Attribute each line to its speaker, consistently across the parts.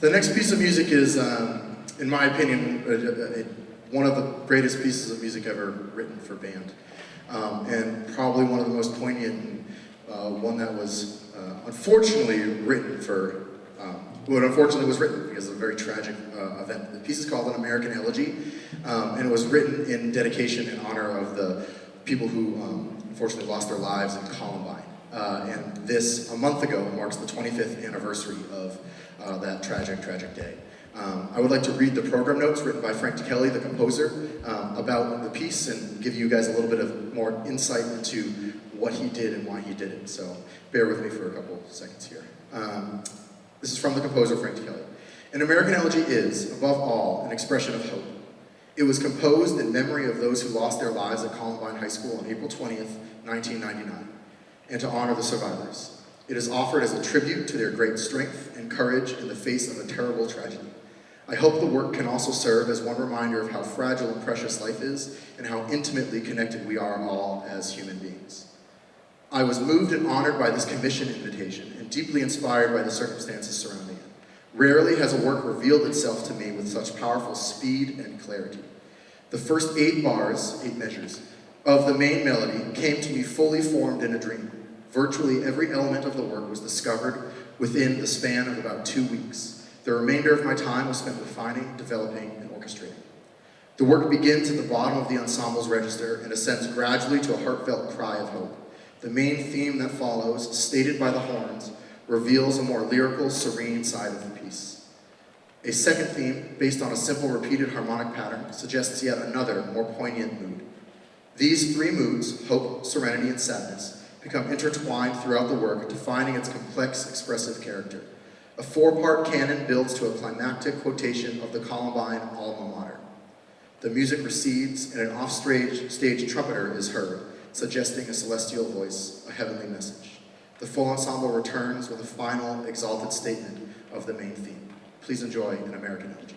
Speaker 1: The next piece of music is, in my opinion, one of the greatest pieces of music ever written for band. And probably one of the most poignant, one that was unfortunately written for, well, unfortunately was written because of a very tragic event. The piece is called An American Elegy, and it was written in dedication in honor of the people who unfortunately lost their lives in Columbine. And this, a month ago, marks the 25th anniversary of that tragic, tragic day. I would like to read the program notes written by Frank Kelly, the composer, about the piece and give you guys a little bit of more insight into what he did and why he did it. So bear with me for a couple seconds here. This is from the composer, Frank Kelly. An American Elegy is, above all, an expression of hope. It was composed in memory of those who lost their lives at Columbine High School on April 20th, 1999, and to honor the survivors. It is offered as a tribute to their great strength and courage in the face of a terrible tragedy. I hope the work can also serve as one reminder of how fragile and precious life is and how intimately connected we are all as human beings. I was moved and honored by this commission invitation and deeply inspired by the circumstances surrounding it. Rarely has a work revealed itself to me with such powerful speed and clarity. The first 8 bars, 8 measures, of the main melody came to me fully formed in a dream. Virtually every element of the work was discovered within the span of about 2 weeks. The remainder of my time was spent refining, developing, and orchestrating. The work begins at the bottom of the ensemble's register and ascends gradually to a heartfelt cry of hope. The main theme that follows, stated by the horns, reveals a more lyrical, serene side of the piece. A second theme, based on a simple repeated harmonic pattern, suggests yet another, more poignant mood. These 3 moods, hope, serenity, and sadness, become intertwined throughout the work, defining its complex, expressive character. A 4-part canon builds to a climactic quotation of the Columbine alma mater. The music recedes, and an off-stage trumpeter is heard, suggesting a celestial voice, a heavenly message. The full ensemble returns with a final, exalted statement of the main theme. Please enjoy An American Elegy.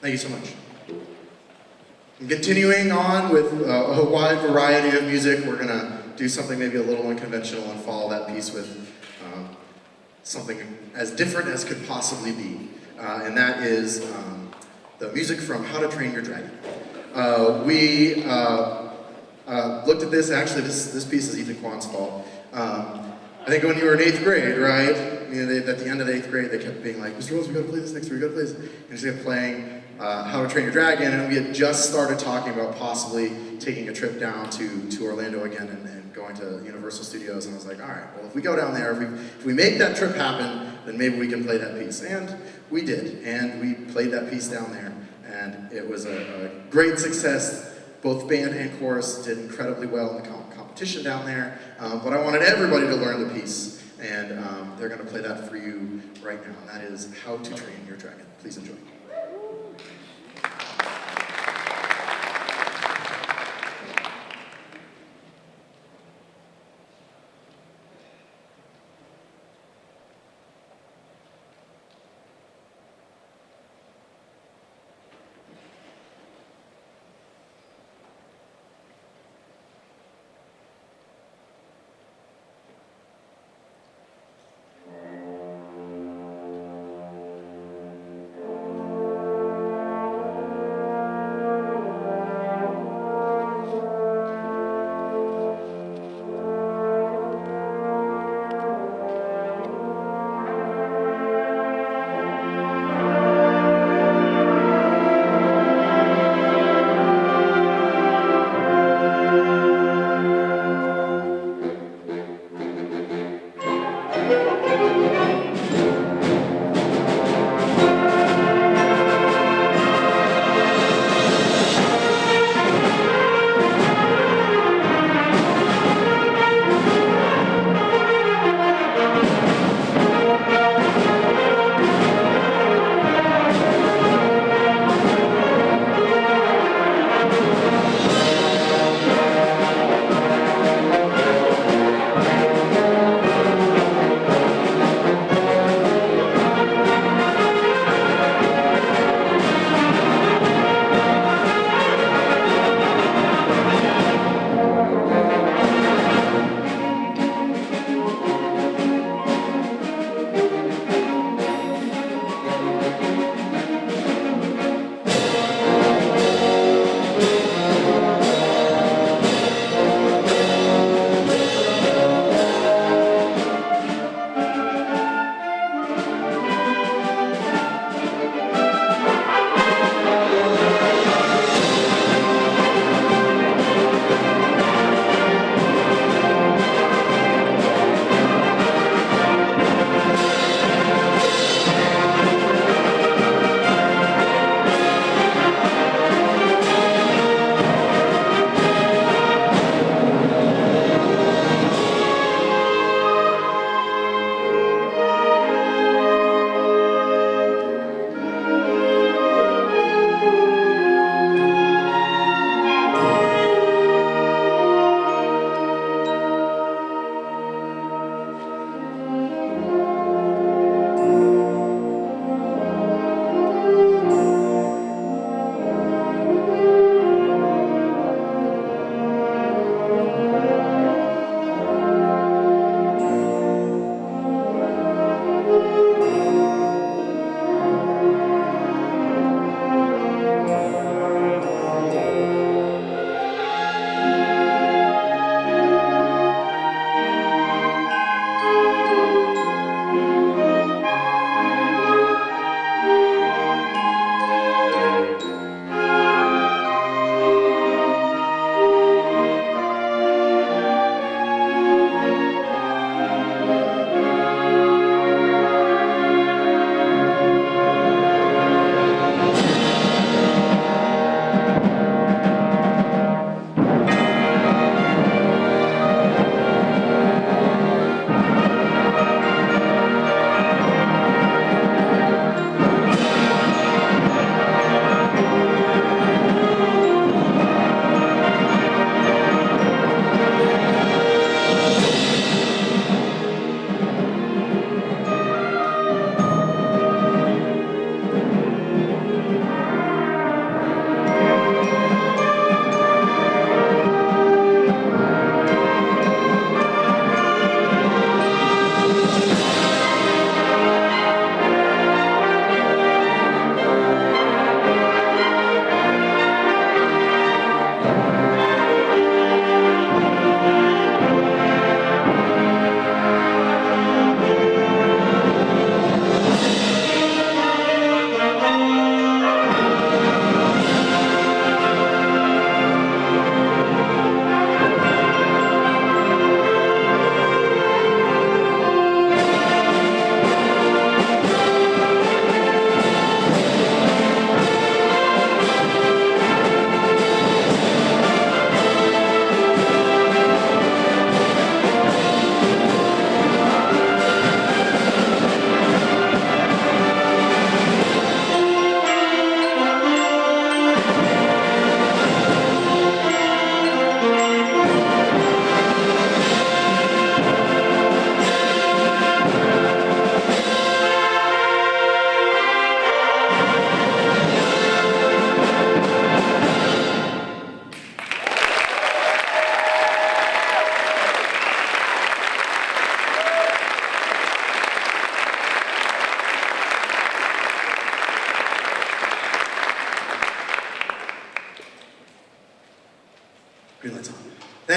Speaker 1: Thank you so much. And continuing on with a wide variety of music, we're going to do something maybe a little unconventional and follow that piece with something as different as could possibly be. And that is the music from How to Train Your Dragon. We looked at this, actually this piece is Ethan Kwan's fault. I think when you were in 8th grade, right? At the end of the 8th grade, they kept being like, Mr. Rose, we gotta play this next, we gotta play this. And he kept playing How to Train Your Dragon, and we had just started talking about possibly taking a trip down to Orlando again and going to Universal Studios, and I was like, all right, well, if we go down there, if we make that trip happen, then maybe we can play that piece. And we did, and we played that piece down there, and it was a great success. Both band and chorus did incredibly well in the competition down there, but I wanted everybody to learn the piece, and they're going to play that for you right now, and that is How to Train Your Dragon. Please enjoy.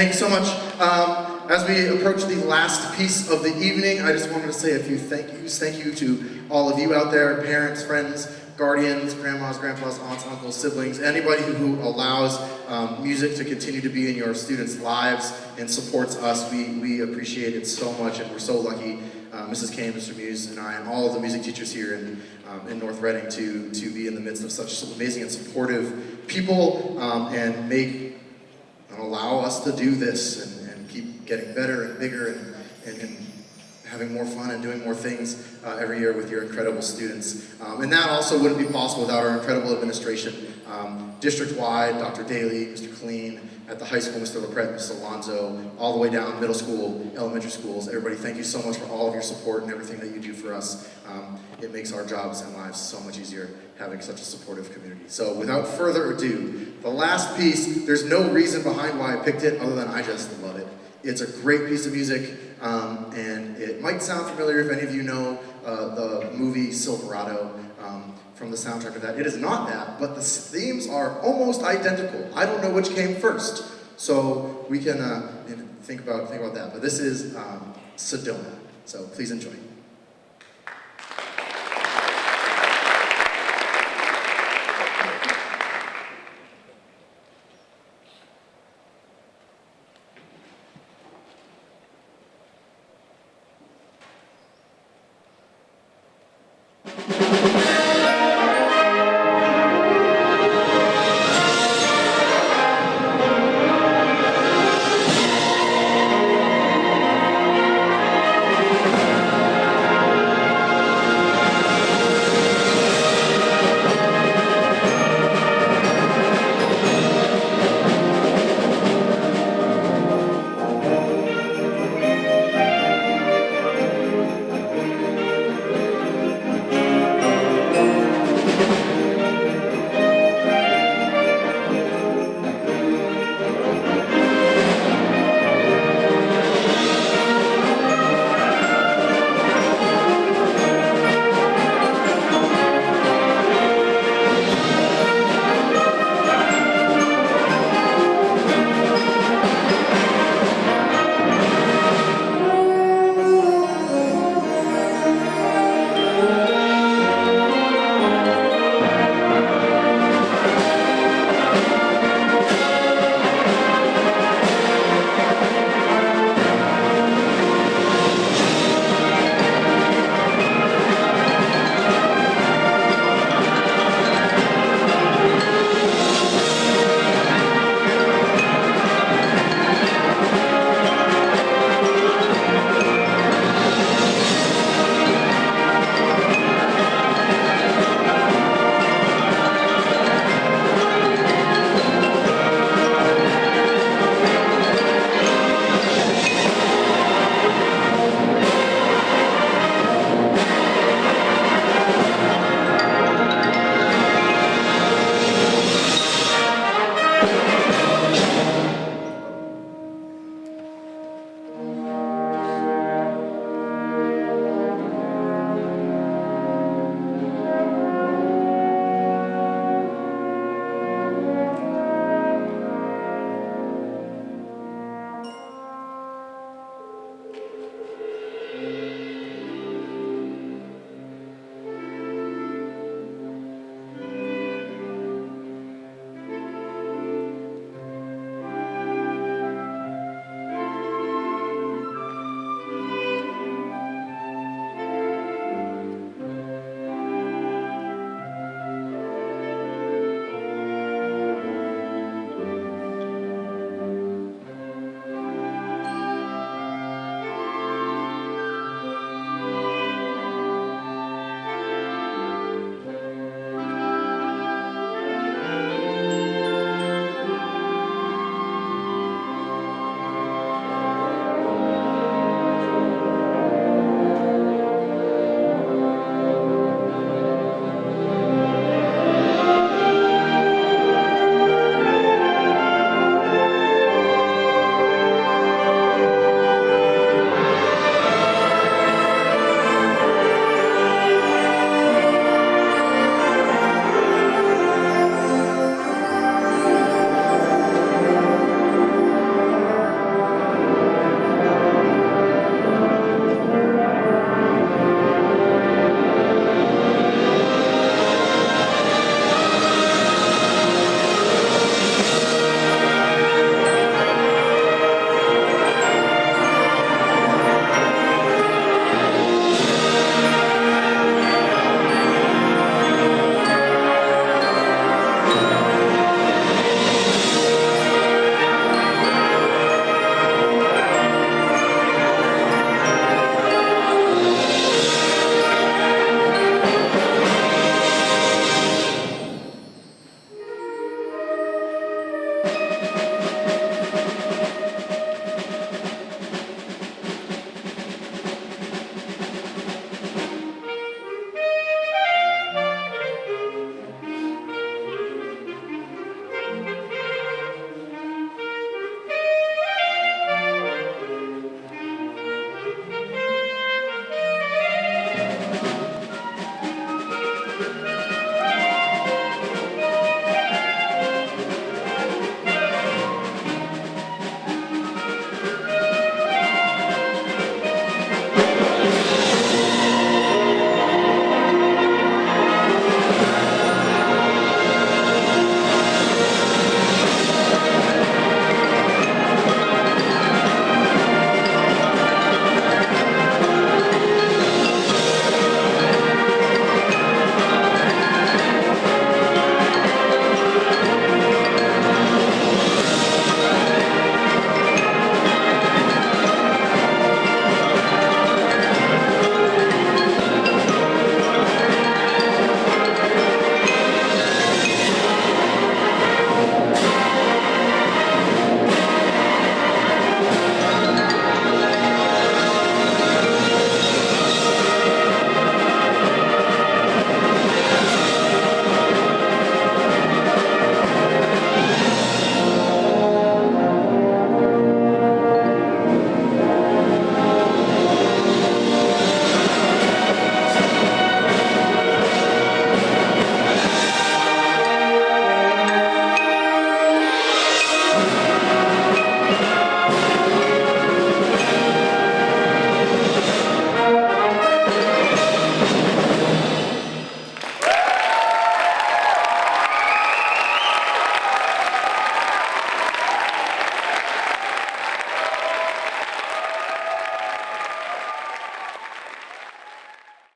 Speaker 1: Thank you so much. As we approach the last piece of the evening, I just wanted to say a few thank yous. Thank you to all of you out there, parents, friends, guardians, grandmas, grandpas, aunts, uncles, siblings, anybody who allows music to continue to be in your students' lives and supports us. We appreciate it so much, and we're so lucky, Mrs. Kane, Mr. Muse, and I, and all of the music teachers here in North Reading to be in the midst of such amazing and supportive people and allow us to do this and keep getting better and bigger and having more fun and doing more things every year with your incredible students. And that also wouldn't be possible without our incredible administration, district-wide, Dr. Daly, Mr. Clean, at the high school, Mr. LaPrette, Mr. Alonzo, all the way down middle school, elementary schools. Everybody, thank you so much for all of your support and everything that you do for us. It makes our jobs and lives so much easier having such a supportive community. So without further ado, the last piece, there's no reason behind why I picked it other than I just love it. It's a great piece of music, and it might sound familiar if any of you know the movie Silverado from the soundtrack of that. It is not that, but the themes are almost identical. I don't know which came first, so we can think about that. But this is Sedona, so please enjoy.